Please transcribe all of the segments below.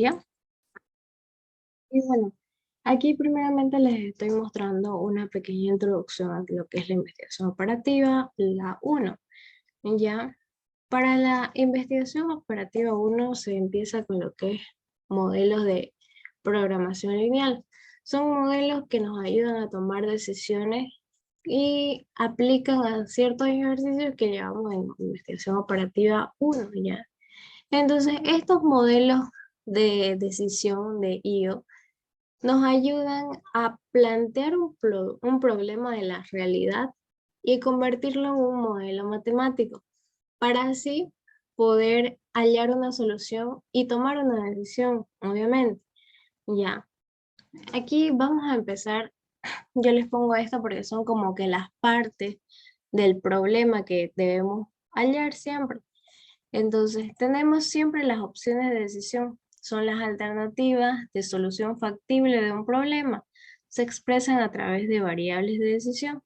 ¿ya? Y bueno, aquí primeramente les estoy mostrando una pequeña introducción a lo que es la investigación operativa, la uno. ¿Ya? Para la investigación operativa uno se empieza con lo que es modelos de programación lineal. Son modelos que nos ayudan a tomar decisiones y aplican a ciertos ejercicios que llevamos en investigación operativa uno, ¿ya? Entonces, estos modelos de decisión de IO nos ayudan a plantear un problema de la realidad y convertirlo en un modelo matemático, para así poder hallar una solución y tomar una decisión, obviamente. Ya, aquí vamos a empezar, yo les pongo esto porque son como que las partes del problema que debemos hallar siempre. Entonces, tenemos siempre las opciones de decisión, son las alternativas de solución factible de un problema. Se expresan a través de variables de decisión.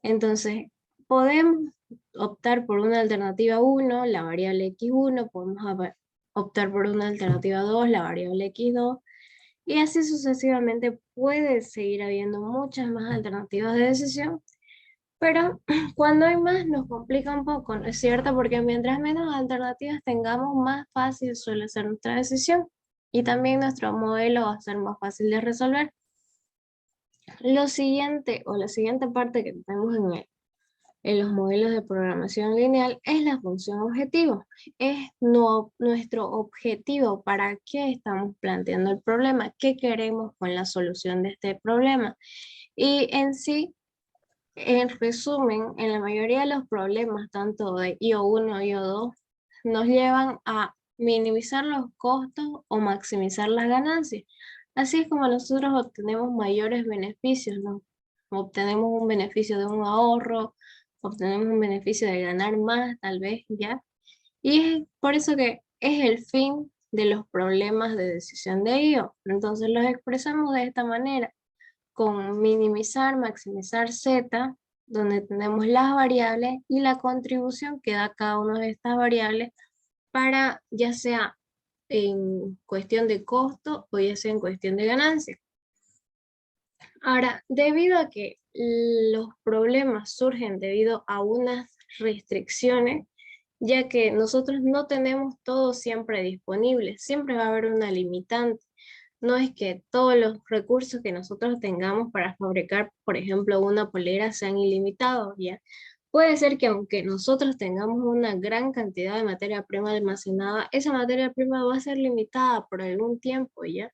Entonces, podemos optar por una alternativa uno, la variable x1, podemos optar por una alternativa 2, la variable x2, y así sucesivamente puede seguir habiendo muchas más alternativas de decisión, pero cuando hay más nos complica un poco, ¿no es cierto? Porque mientras menos alternativas tengamos, más fácil suele ser nuestra decisión, y también nuestro modelo va a ser más fácil de resolver. Lo siguiente, o la siguiente parte que tenemos en los modelos de programación lineal es la función objetivo. Es nuestro objetivo, para qué estamos planteando el problema, qué queremos con la solución de este problema. Y en sí, en resumen, en la mayoría de los problemas, tanto de IO1 y IO2, nos llevan a minimizar los costos o maximizar las ganancias. Así es como nosotros obtenemos mayores beneficios, ¿no? Obtenemos un beneficio de un ahorro, obtenemos un beneficio de ganar más, tal vez, ¿ya? Y es por eso que es el fin de los problemas de decisión de IO. Entonces los expresamos de esta manera, con minimizar, maximizar Z, donde tenemos las variables y la contribución que da cada una de estas variables para, ya sea en cuestión de costo o ya sea en cuestión de ganancia. Ahora, debido a que los problemas surgen debido a unas restricciones, ya que nosotros no tenemos todo siempre disponible, siempre va a haber una limitante. No es que todos los recursos que nosotros tengamos para fabricar, por ejemplo, una polera sean ilimitados, ¿ya? Puede ser que aunque nosotros tengamos una gran cantidad de materia prima almacenada, esa materia prima va a ser limitada por algún tiempo, ¿ya?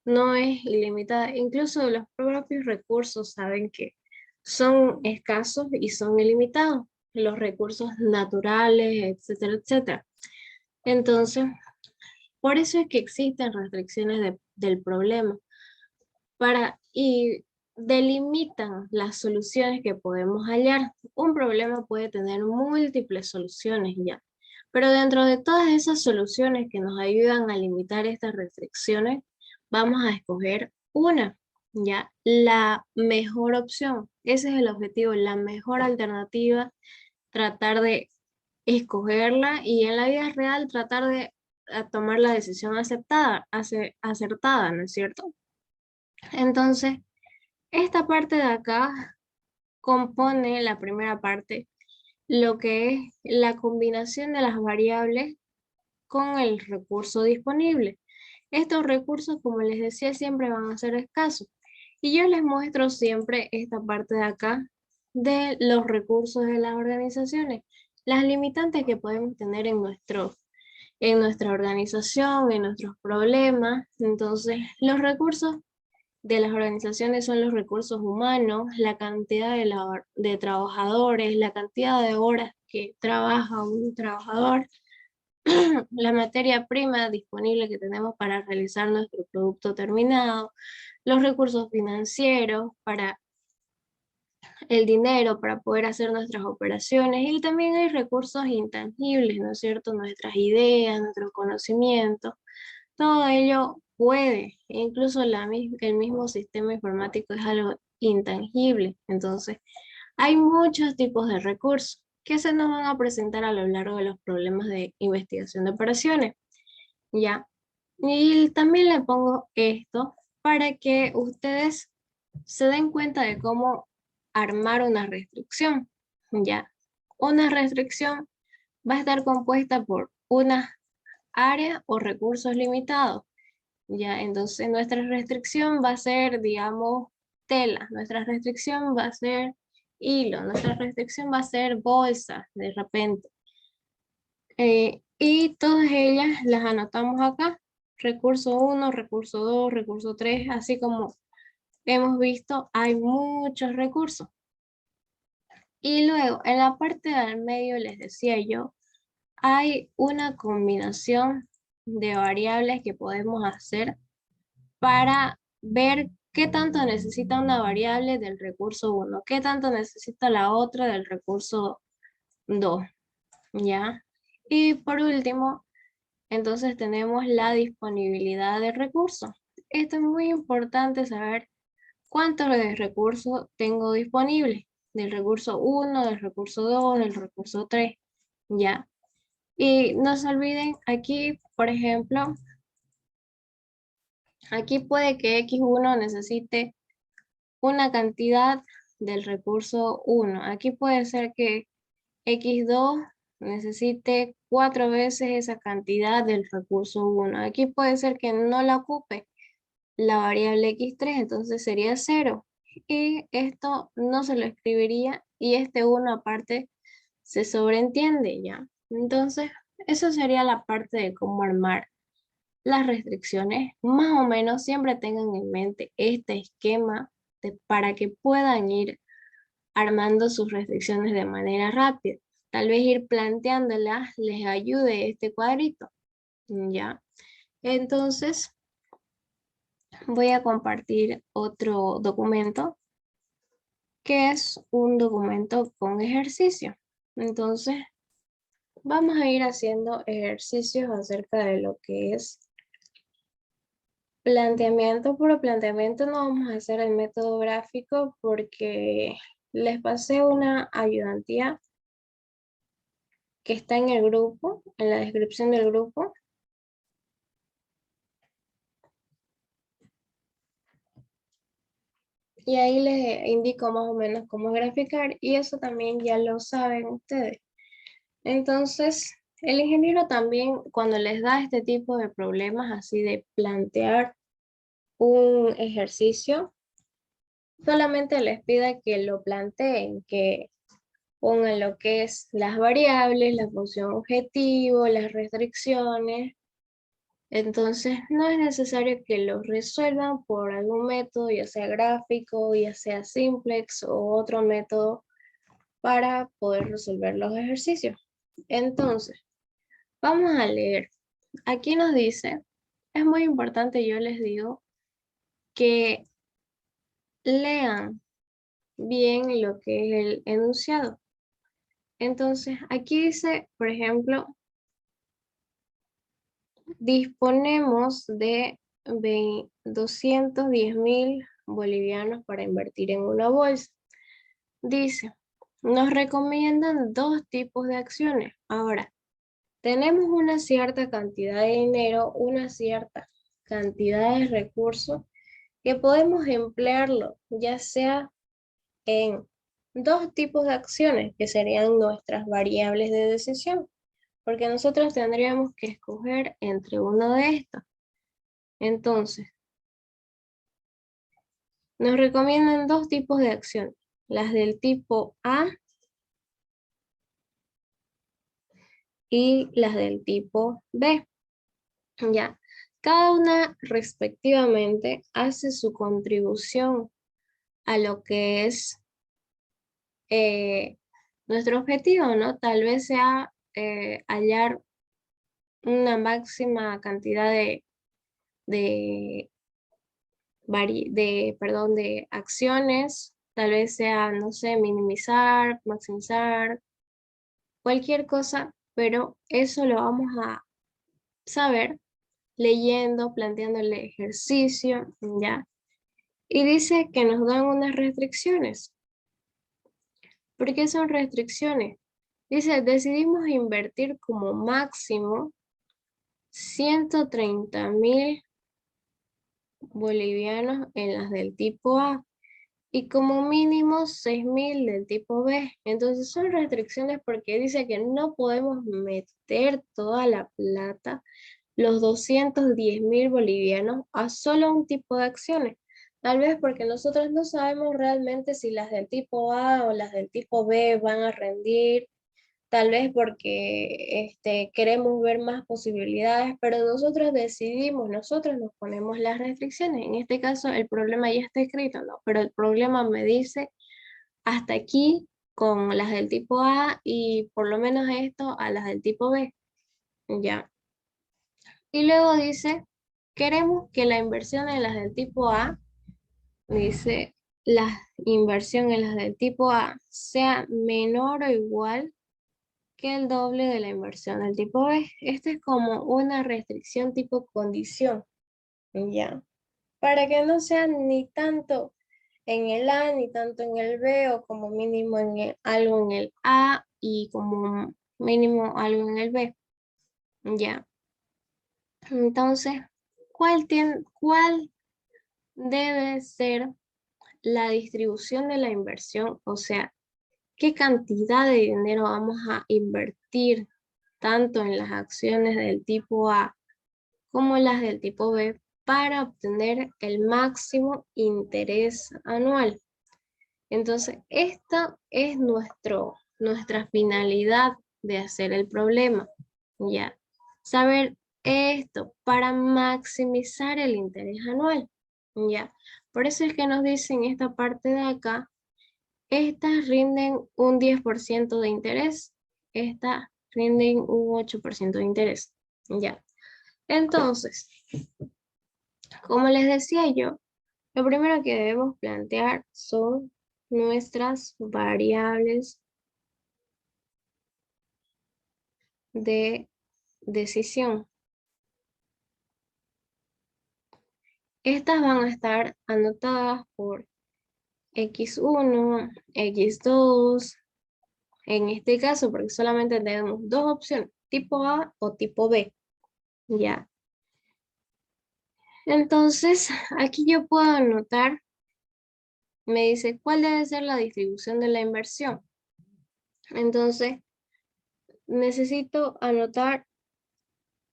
No es ilimitada. Incluso los propios recursos saben que son escasos y son ilimitados. Los recursos naturales, etcétera, etcétera. Entonces, por eso es que existen restricciones del problema y delimitan las soluciones que podemos hallar. Un problema puede tener múltiples soluciones ya, pero dentro de todas esas soluciones que nos ayudan a limitar estas restricciones, vamos a escoger una, ya, la mejor opción. Ese es el objetivo, la mejor alternativa, tratar de escogerla y en la vida real tratar de tomar la decisión acertada, ¿no es cierto? Entonces, esta parte de acá compone la primera parte, lo que es la combinación de las variables con el recurso disponible. Estos recursos, como les decía, siempre van a ser escasos. Y yo les muestro siempre esta parte de acá de los recursos de las organizaciones, las limitantes que podemos tener en nuestra organización, en nuestros problemas. Entonces, los recursos de las organizaciones son los recursos humanos, la cantidad de trabajadores, la cantidad de horas que trabaja un trabajador, la materia prima disponible que tenemos para realizar nuestro producto terminado, los recursos financieros para el dinero para poder hacer nuestras operaciones, y también hay recursos intangibles, ¿no es cierto? Nuestras ideas, nuestros conocimientos. Todo ello puede, incluso el mismo sistema informático es algo intangible. Entonces, hay muchos tipos de recursos que se nos van a presentar a lo largo de los problemas de investigación de operaciones. Ya, Y también le pongo esto para que ustedes se den cuenta de cómo armar una restricción. Ya, una restricción va a estar compuesta por una área o recursos limitados. Ya, entonces nuestra restricción va a ser, digamos, tela, nuestra restricción va a ser hilo, nuestra restricción va a ser bolsa, de repente. Y todas ellas las anotamos acá. Recurso 1, recurso 2, recurso 3, así como hemos visto, hay muchos recursos. Y luego, en la parte del medio, les decía yo, hay una combinación de variables que podemos hacer para ver qué tanto necesita una variable del recurso 1, qué tanto necesita la otra del recurso 2, ¿ya? Y por último, entonces tenemos la disponibilidad de recursos. Esto es muy importante saber cuántos de recursos tengo disponibles, del recurso 1, del recurso 2, del recurso 3, ¿ya? Y no se olviden, aquí, por ejemplo, aquí puede que X1 necesite una cantidad del recurso 1. Aquí puede ser que X2 necesite 4 veces esa cantidad del recurso 1. Aquí puede ser que no la ocupe la variable X3, entonces sería 0. Y esto no se lo escribiría y este 1 aparte se sobreentiende ya. Entonces, eso sería la parte de cómo armar las restricciones. Más o menos siempre tengan en mente este esquema para que puedan ir armando sus restricciones de manera rápida. Tal vez ir planteándolas les ayude este cuadrito, ¿ya? Entonces, voy a compartir otro documento, que es un documento con ejercicio. Entonces, vamos a ir haciendo ejercicios acerca de lo que es planteamiento. Por planteamiento no vamos a hacer el método gráfico porque les pasé una ayudantía que está en el grupo, en la descripción del grupo. Y ahí les indico más o menos cómo graficar y eso también ya lo saben ustedes. Entonces, el ingeniero también cuando les da este tipo de problemas así de plantear un ejercicio, solamente les pide que lo planteen, que pongan lo que es las variables, la función objetivo, las restricciones. Entonces, no es necesario que lo resuelvan por algún método, ya sea gráfico, ya sea simplex o otro método para poder resolver los ejercicios. Entonces, vamos a leer. Aquí nos dice, es muy importante, yo les digo, que lean bien lo que es el enunciado. Entonces, aquí dice, por ejemplo, disponemos de 210.000 bolivianos para invertir en una bolsa. Dice, nos recomiendan dos tipos de acciones. Ahora, tenemos una cierta cantidad de dinero, una cierta cantidad de recursos que podemos emplearlo, ya sea en dos tipos de acciones que serían nuestras variables de decisión, porque nosotros tendríamos que escoger entre uno de estos. Entonces, nos recomiendan dos tipos de acciones, las del tipo A y las del tipo B. Ya, cada una respectivamente hace su contribución a lo que es nuestro objetivo, ¿no? Tal vez sea hallar una máxima cantidad de, perdón, de acciones, tal vez sea, no sé, minimizar, maximizar, cualquier cosa, pero eso lo vamos a saber leyendo, planteando el ejercicio, ¿ya? Y dice que nos dan unas restricciones. ¿Por qué son restricciones? Dice, decidimos invertir como máximo 130.000 bolivianos en las del tipo A y como mínimo 6.000 del tipo B. Entonces son restricciones porque dice que no podemos meter toda la plata, los 210.000 bolivianos, a solo un tipo de acciones. Tal vez porque nosotros no sabemos realmente si las del tipo A o las del tipo B van a rendir. Tal vez porque queremos ver más posibilidades, pero nosotros decidimos, nosotros nos ponemos las restricciones. En este caso el problema ya está escrito, ¿no? Pero el problema me dice hasta aquí con las del tipo A y por lo menos esto a las del tipo B, ¿ya? Y luego dice, queremos que la inversión en las del tipo A, dice, la inversión en las del tipo A sea menor o igual que el doble de la inversión del tipo B. Esta es como una restricción tipo condición, ¿ya? Para que no sea ni tanto en el A ni tanto en el B o como mínimo algo en el A y como mínimo algo en el B, ¿ya? Entonces, ¿cuál debe ser la distribución de la inversión? O sea, ¿qué cantidad de dinero vamos a invertir tanto en las acciones del tipo A como las del tipo B para obtener el máximo interés anual? Entonces, esta es nuestra finalidad de hacer el problema, ¿ya? Saber esto para maximizar el interés anual, ¿ya? Por eso es que nos dicen esta parte de acá, estas rinden un 10% de interés, estas rinden un 8% de interés, ¿ya? Entonces, como les decía yo, lo primero que debemos plantear son nuestras variables de decisión. Estas van a estar anotadas por X1, X2, en este caso porque solamente tenemos dos opciones, tipo A o tipo B, ¿ya? Entonces, aquí yo puedo anotar, me dice, ¿cuál debe ser la distribución de la inversión? Entonces, necesito anotar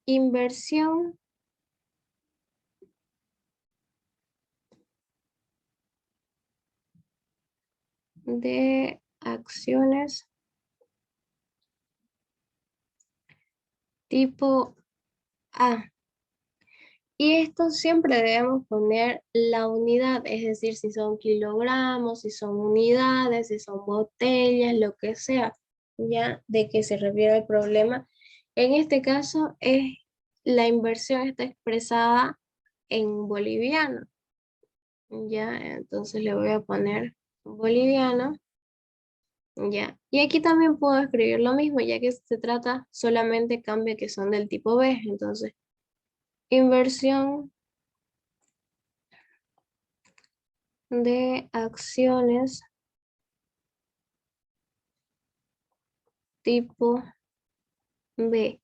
inversión de acciones tipo A. Y esto siempre debemos poner la unidad, es decir, si son kilogramos, si son unidades, si son botellas, lo que sea, ya de que se refiere el problema. En este caso, la inversión está expresada en boliviano, ya, entonces le voy a poner boliviano, ya. Y aquí también puedo escribir lo mismo, ya que se trata solamente cambia que son del tipo B, entonces, inversión de acciones tipo B.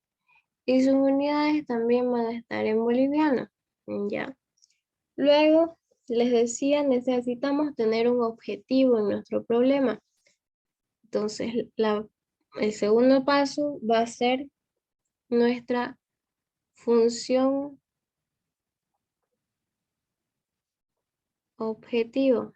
Y sus unidades también van a estar en boliviano. Ya. Luego, les decía, necesitamos tener un objetivo en nuestro problema. Entonces, el segundo paso va a ser nuestra función objetivo.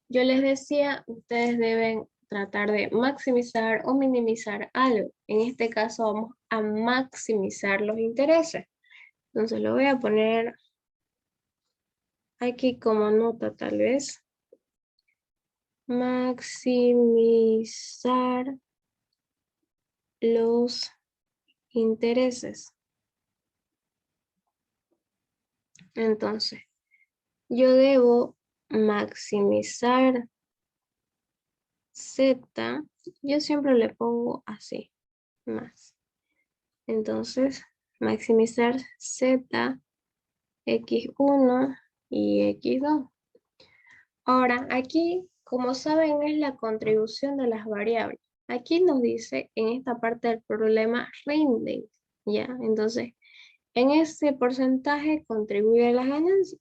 Yo les decía, ustedes deben tratar de maximizar o minimizar algo. En este caso vamos a maximizar los intereses. Entonces lo voy a poner aquí como nota tal vez. Maximizar los intereses. Entonces, yo debo maximizar Z. Yo siempre le pongo así, más. Entonces, maximizar Z, X1 y X2. Ahora, aquí, como saben, es la contribución de las variables. aquí nos dice en esta parte del problema rinden, ¿ya? Entonces, en ese porcentaje contribuye las ganancias,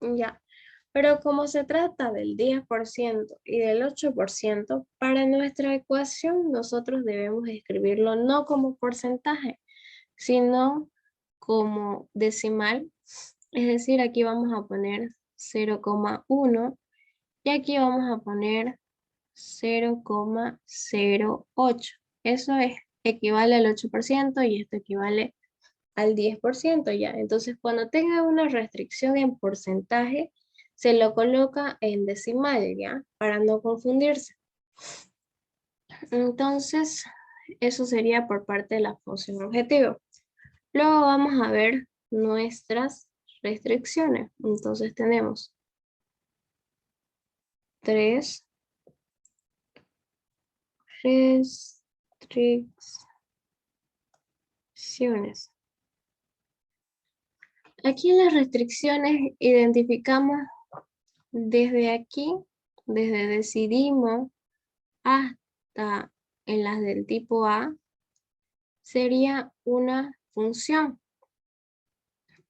¿ya? Pero como se trata del 10% y del 8%, para nuestra ecuación nosotros debemos escribirlo no como porcentaje, sino como decimal. Es decir, aquí vamos a poner 0,1 y aquí vamos a poner 0,08. Eso es, equivale al 8% y esto equivale al 10% ya. Entonces, cuando tenga una restricción en porcentaje, se lo coloca en decimal, ¿ya? Para no confundirse. Entonces, eso sería por parte de la función objetivo. Luego vamos a ver nuestras restricciones. Entonces tenemos 3 restricciones. Aquí en las restricciones identificamos desde aquí, desde decidimos hasta en las del tipo A, sería una función,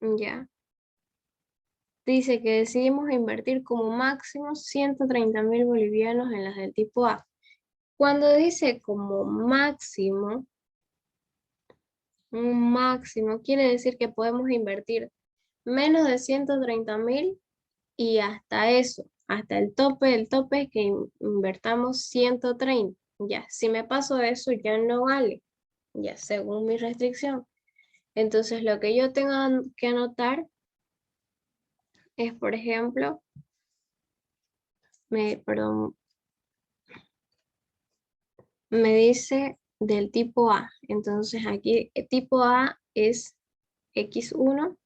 ¿ya? Dice que decidimos invertir como máximo 130.000 bolivianos en las del tipo A. Cuando dice como máximo, un máximo quiere decir que podemos invertir menos de 130.000 y hasta eso, hasta el tope es que invertamos 130. Ya, si me paso de eso ya no vale, ya según mi restricción. Entonces lo que yo tengo que anotar es, por ejemplo, perdón, me dice del tipo A. Entonces aquí el tipo A es X1,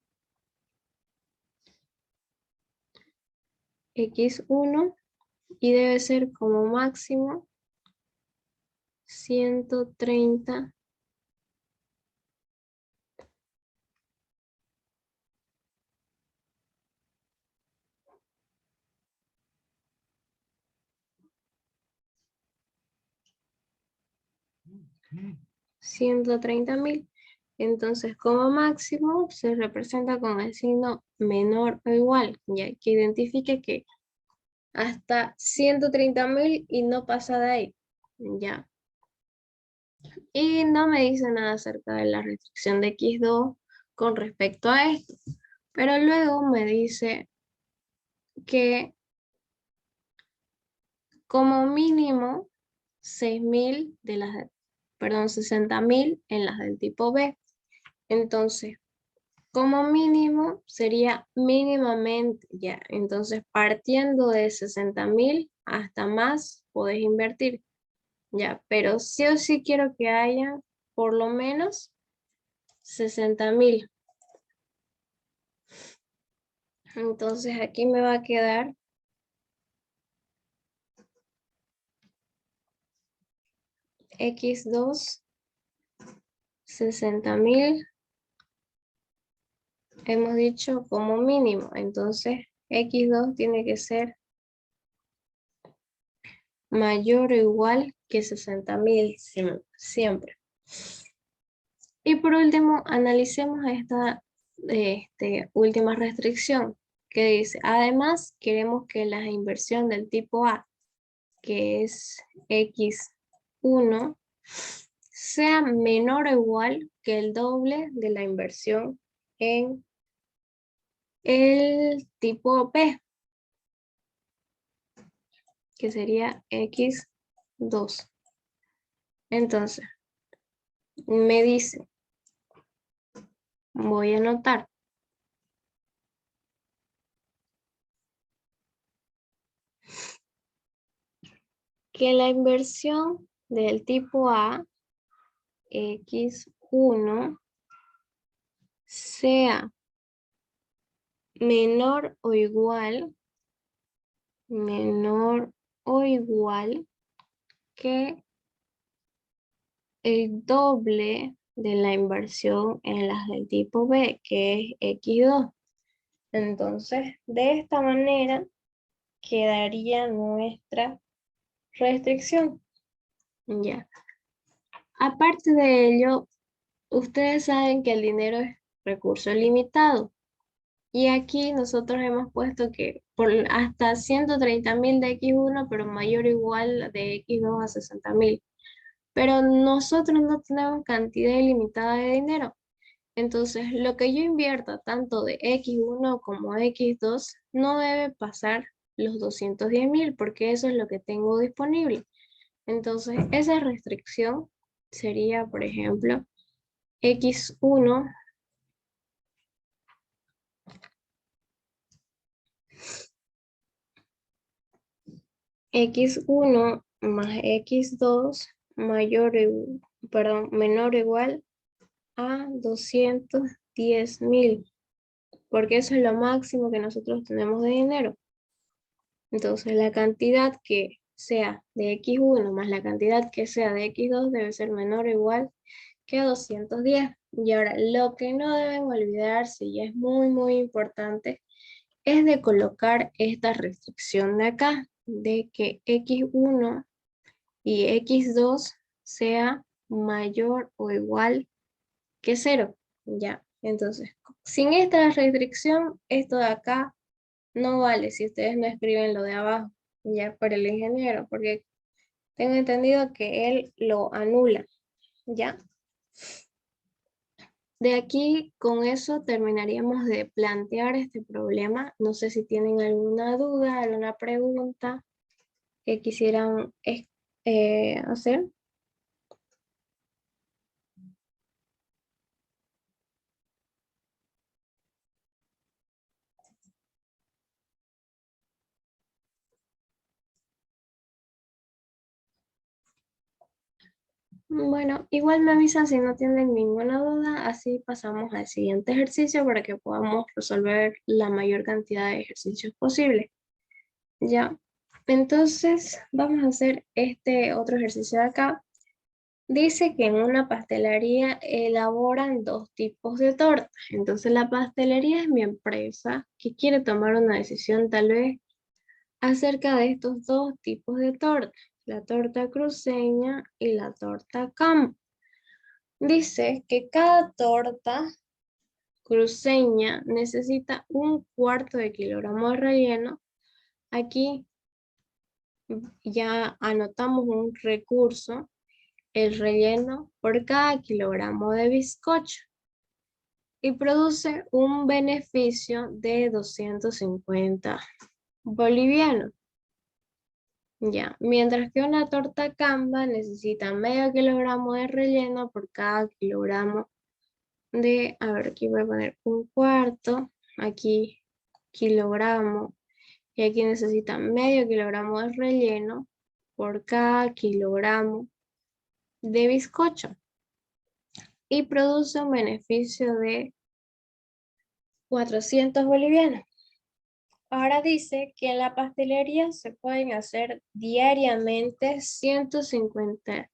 X1 y debe ser como máximo 130. 130.000. Entonces, como máximo se representa con el signo menor o igual, ya que identifique que hasta 130.000 y no pasa de ahí, ya. Y no me dice nada acerca de la restricción de X2 con respecto a esto, pero luego me dice que como mínimo 6.000 de las, perdón, 60.000 en las del tipo B. Entonces, como mínimo sería mínimamente ya. Entonces, partiendo de 60.000 hasta más, podés invertir. Ya, pero sí o sí quiero que haya por lo menos 60.000. Entonces, aquí me va a quedar X2, 60.000. Hemos dicho como mínimo. Entonces, X2 tiene que ser mayor o igual que 60.000 siempre. Y por último, analicemos esta última restricción que dice, además queremos que la inversión del tipo A, que es X1, sea menor o igual que el doble de la inversión en el tipo B, que sería X2. Entonces, me dice, voy a anotar, que la inversión del tipo A, X1, sea menor o igual que el doble de la inversión en las del tipo B, que es X2. Entonces, de esta manera quedaría nuestra restricción. Ya. Aparte de ello, ustedes saben que el dinero es recurso limitado. Y aquí nosotros hemos puesto que por hasta 130.000 de X1, pero mayor o igual de X2 a 60.000. Pero nosotros no tenemos cantidad ilimitada de dinero. Entonces, lo que yo invierta tanto de X1 como X2 no debe pasar los 210.000 porque eso es lo que tengo disponible. Entonces, esa restricción sería, por ejemplo, X1 X1 más X2 menor o igual a 210.000, porque eso es lo máximo que nosotros tenemos de dinero. Entonces, la cantidad que sea de X1 más la cantidad que sea de X2 debe ser menor o igual que 210. Y ahora, lo que no deben olvidarse, y es muy, muy importante, es de colocar esta restricción de acá, de que X1 y X2 sea mayor o igual que 0. Ya, entonces, sin esta restricción, esto de acá no vale si ustedes no escriben lo de abajo, ya por el ingeniero, porque tengo entendido que él lo anula, ¿ya? De aquí, con eso terminaríamos de plantear este problema. No sé si tienen alguna duda, alguna pregunta que quisieran hacer. Bueno, igual me avisan si no tienen ninguna duda, así pasamos al siguiente ejercicio para que podamos resolver la mayor cantidad de ejercicios posible. Ya, entonces vamos a hacer este otro ejercicio de acá. Dice que en una pastelería elaboran dos tipos de tortas. Entonces la pastelería es mi empresa que quiere tomar una decisión tal vez acerca de estos dos tipos de torta, la torta cruceña y la torta campo. Dice que cada torta cruceña necesita 1/4 de kilogramo de relleno. Aquí ya anotamos un recurso, el relleno por cada kilogramo de bizcocho, y produce un beneficio de 250 bolivianos. Ya, mientras que una torta Canva necesita medio kilogramo de relleno por cada kilogramo a ver, aquí voy a poner 1/4, aquí kilogramo, y aquí necesita medio kilogramo de relleno por cada kilogramo de bizcocho, y produce un beneficio de 400 bolivianos. Ahora dice que en la pastelería se pueden hacer diariamente 150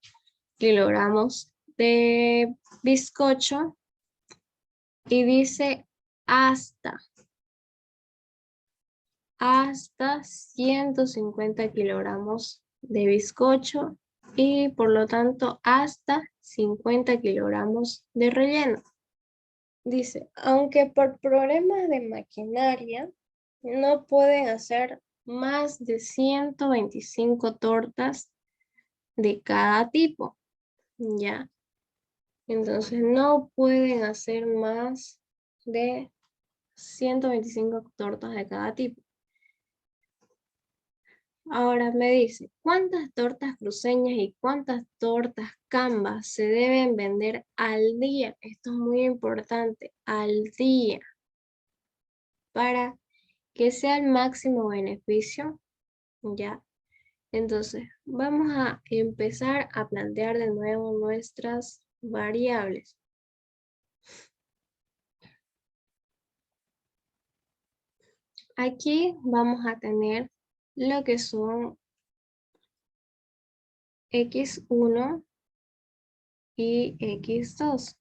kilogramos de bizcocho, y dice hasta 150 kilogramos de bizcocho, y por lo tanto hasta 50 kilogramos de relleno. Dice, aunque por problemas de maquinaria no pueden hacer más de 125 tortas de cada tipo, ¿ya? Entonces no pueden hacer más de 125 tortas de cada tipo. Ahora me dice, ¿cuántas tortas cruceñas y cuántas tortas Canva se deben vender al día? Esto es muy importante, al día, para que sea el máximo beneficio, ¿ya? Entonces, vamos a empezar a plantear de nuevo nuestras variables. Aquí vamos a tener lo que son X1 y X2.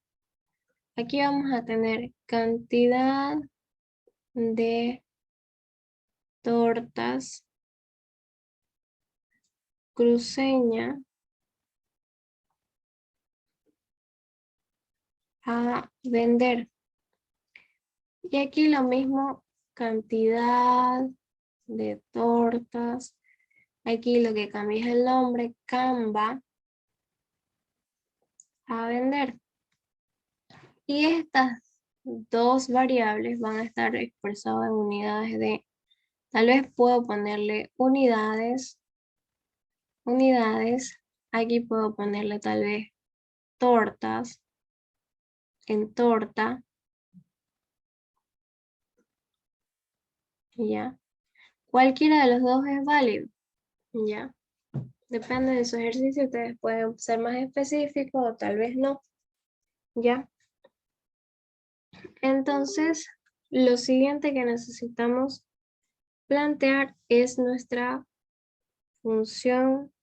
Aquí vamos a tener cantidad de tortas cruceña a vender. Y aquí lo mismo, cantidad de tortas. Aquí lo que cambia es el nombre, Canva, a vender. Y estas dos variables van a estar expresadas en unidades de, tal vez puedo ponerle unidades, aquí puedo ponerle tal vez tortas, en torta, ya. Cualquiera de los dos es válido, ya. Depende de su ejercicio, ustedes pueden ser más específicos o tal vez no, ya. Entonces, lo siguiente que necesitamos plantear es nuestra función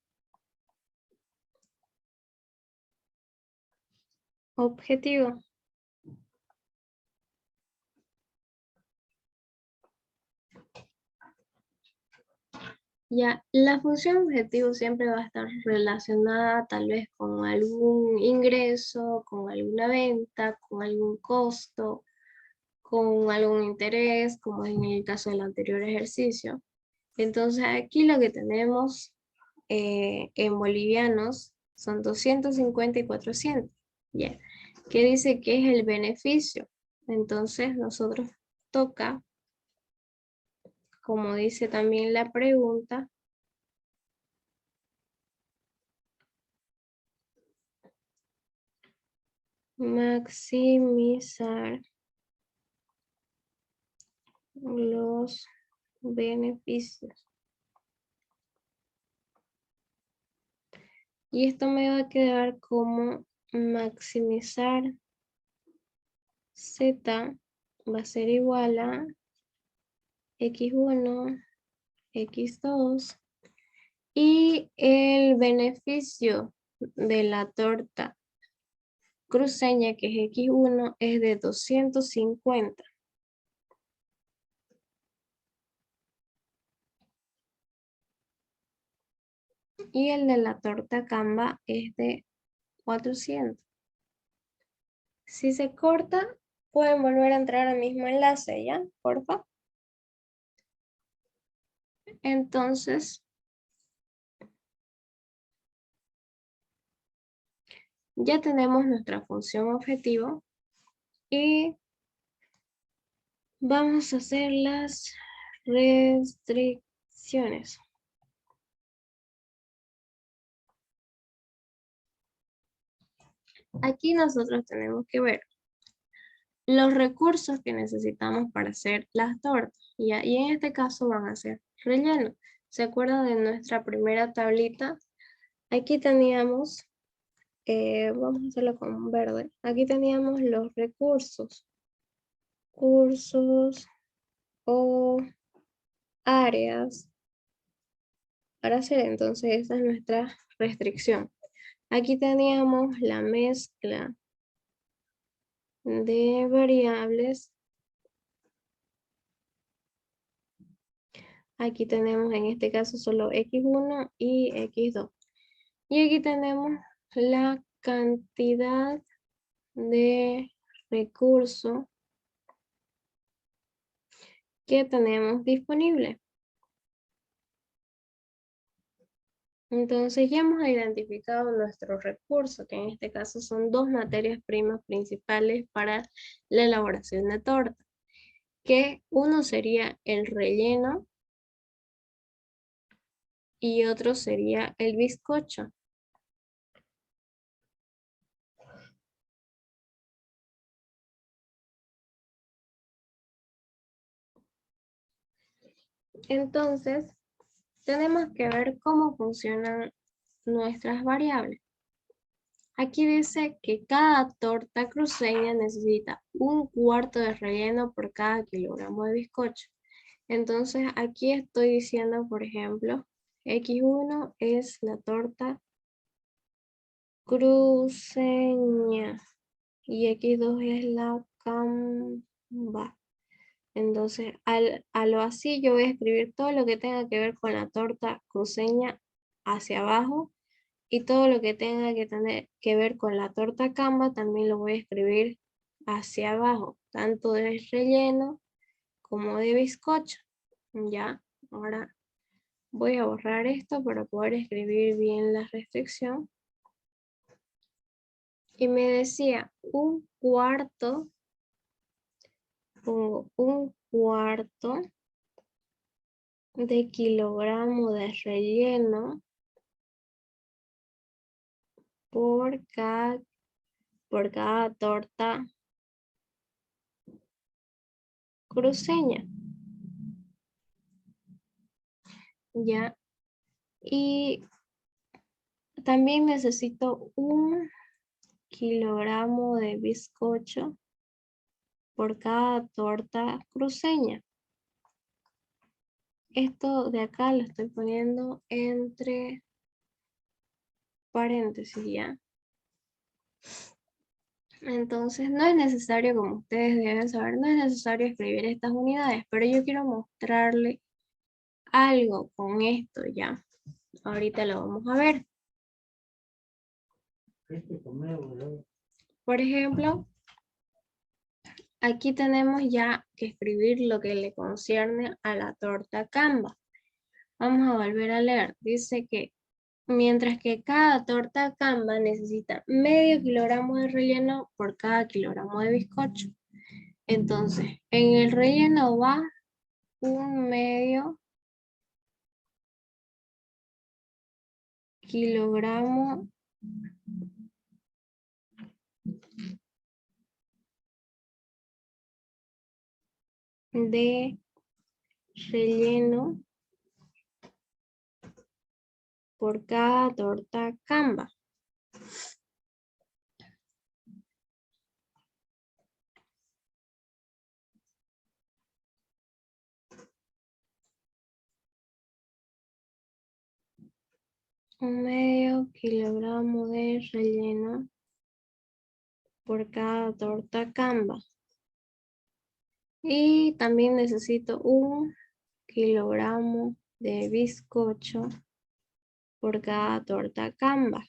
objetivo. Ya, la función objetivo siempre va a estar relacionada tal vez con algún ingreso, con alguna venta, con algún costo, con algún interés, como en el caso del anterior ejercicio. Entonces aquí lo que tenemos en bolivianos son 250 y 400. Ya, ¿qué dice que es el beneficio? Entonces nosotros toca, como dice también la pregunta, maximizar los beneficios. Y esto me va a quedar como maximizar Z va a ser igual a X1, X2 y el beneficio de la torta cruceña, que es X1, es de 250. Y el de la torta Canva es de 400. Si se corta, pueden volver a entrar al mismo enlace, ¿ya? Porfa. Entonces, ya tenemos nuestra función objetivo y vamos a hacer las restricciones. Aquí nosotros tenemos que ver los recursos que necesitamos para hacer las tortas, ¿ya? Y en este caso van a ser relleno. ¿Se acuerdan de nuestra primera tablita? Aquí teníamos, vamos a hacerlo con verde. Aquí teníamos los recursos, cursos o áreas para hacer. Entonces esa es nuestra restricción. Aquí teníamos la mezcla de variables. Aquí tenemos en este caso solo X1 y X2. Y aquí tenemos la cantidad de recursos que tenemos disponible. Entonces ya hemos identificado nuestros recursos, que en este caso son dos materias primas principales para la elaboración de torta, que uno sería el relleno y otro sería el bizcocho. Entonces, tenemos que ver cómo funcionan nuestras variables. Aquí dice que cada torta cruceña necesita 1/4 de relleno por cada kilogramo de bizcocho. Entonces aquí estoy diciendo, por ejemplo, X1 es la torta cruceña y X2 es la Canva. Entonces, a lo así yo voy a escribir todo lo que tenga que ver con la torta cruceña hacia abajo Y todo lo que tenga que tener que ver con la torta Canva también lo voy a escribir hacia abajo, tanto de relleno como de bizcocho. Ya, ahora voy a borrar esto para poder escribir bien la restricción. Y me decía un cuarto, pongo un cuarto de kilogramo de relleno por cada torta cruceña. Ya. Y también necesito 1 kilogramo de bizcocho por cada torta cruceña. Esto de acá lo estoy poniendo entre paréntesis, ¿ya? Entonces no es necesario, como ustedes deben saber, no es necesario escribir estas unidades, pero yo quiero mostrarle algo con esto, ¿ya? Ahorita lo vamos a ver. Por ejemplo, aquí tenemos ya que escribir lo que le concierne a la torta Canva. Vamos a volver a leer. Dice que mientras que cada torta Canva necesita medio kilogramo de relleno por cada kilogramo de bizcocho. Entonces, en el relleno va un medio kilogramo de relleno por cada torta Canva. Un medio kilogramo de relleno por cada torta Canva. Y también necesito 1 kilogramo de bizcocho por cada torta Canva.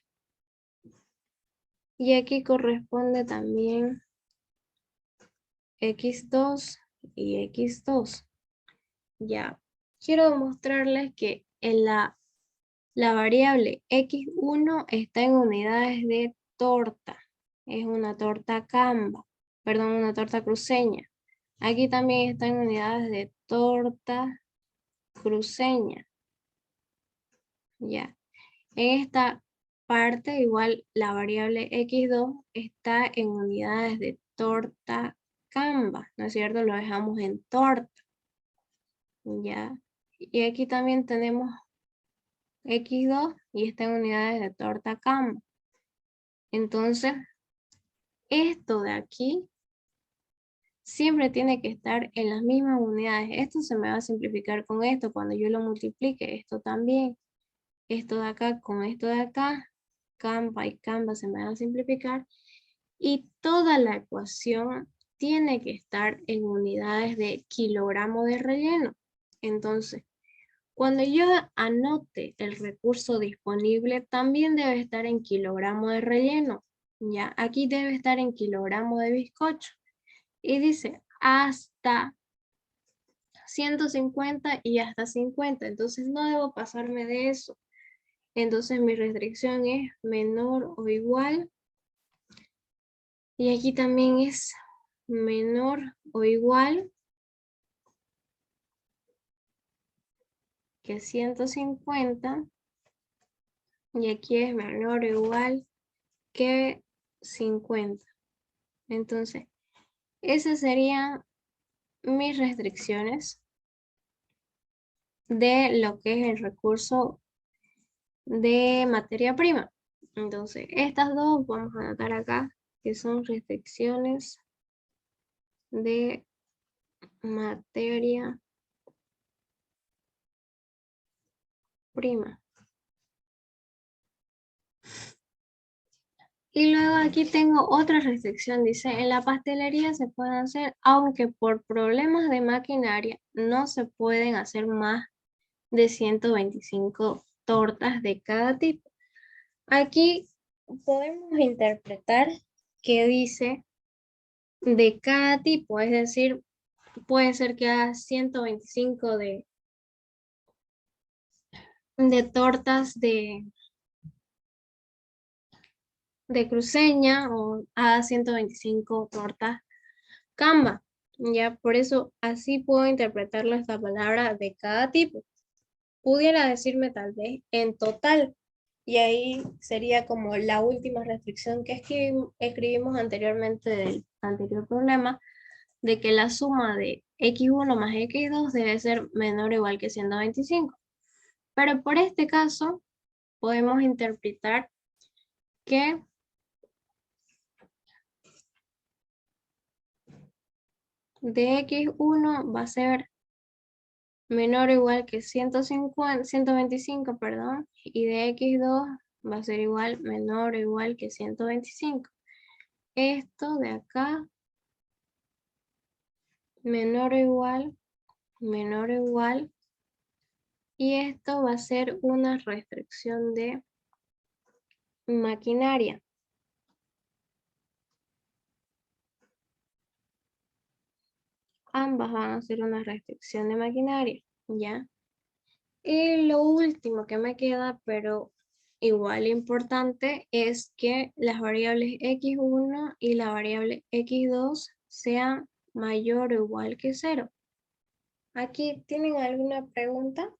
Y aquí corresponde también X2 y X2. Ya, quiero mostrarles que en la variable X1 está en unidades de torta. Es una torta Canva, perdón, una torta cruceña. Aquí también está en unidades de torta cruceña. Ya. En esta parte, igual la variable X2 está en unidades de torta Canva, ¿no es cierto? Lo dejamos en torta. Ya. Y aquí también tenemos X2 y está en unidades de torta Canva. Entonces, esto de aquí siempre tiene que estar en las mismas unidades. Esto se me va a simplificar con esto. Cuando yo lo multiplique, esto también. Esto de acá con esto de acá. Canva y Canva se me van a simplificar. Y toda la ecuación tiene que estar en unidades de kilogramo de relleno. Entonces, cuando yo anote el recurso disponible, también debe estar en kilogramo de relleno. Ya, aquí debe estar en kilogramo de bizcocho. Y dice hasta 150 y hasta 50. Entonces no debo pasarme de eso. Entonces mi restricción es menor o igual. Y aquí también es menor o igual que 150. Y aquí es menor o igual que 50. Entonces, esas serían mis restricciones de lo que es el recurso de materia prima. Entonces, estas dos vamos a anotar acá, que son restricciones de materia prima. Y luego aquí tengo otra restricción, dice, en la pastelería se pueden hacer, aunque por problemas de maquinaria no se pueden hacer más de 125 tortas de cada tipo. Aquí podemos interpretar que dice de cada tipo, es decir, puede ser que haga 125 de tortas de cruceña o haga 125 tortas Canva. Ya, por eso así puedo interpretarlo esta palabra de cada tipo. Pudiera decirme tal vez en total, y ahí sería como la última restricción que escribimos anteriormente del anterior problema, de que la suma de x1 más x2 debe ser menor o igual que 125. Pero por este caso, podemos interpretar que de x1 va a ser menor o igual que 125, perdón, y de x2 va a ser igual, menor o igual que 125. Esto de acá, menor o igual, y esto va a ser una restricción de maquinaria. Ambas van a ser una restricción de maquinaria, ¿ya? Y lo último que me queda, pero igual importante, es que las variables x1 y la variable x2 sean mayor o igual que 0. ¿Aquí tienen alguna pregunta?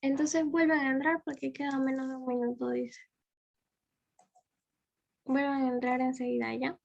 Entonces vuelvan a entrar porque queda menos de un minuto, dice. Vuelvan a entrar enseguida, ¿ya?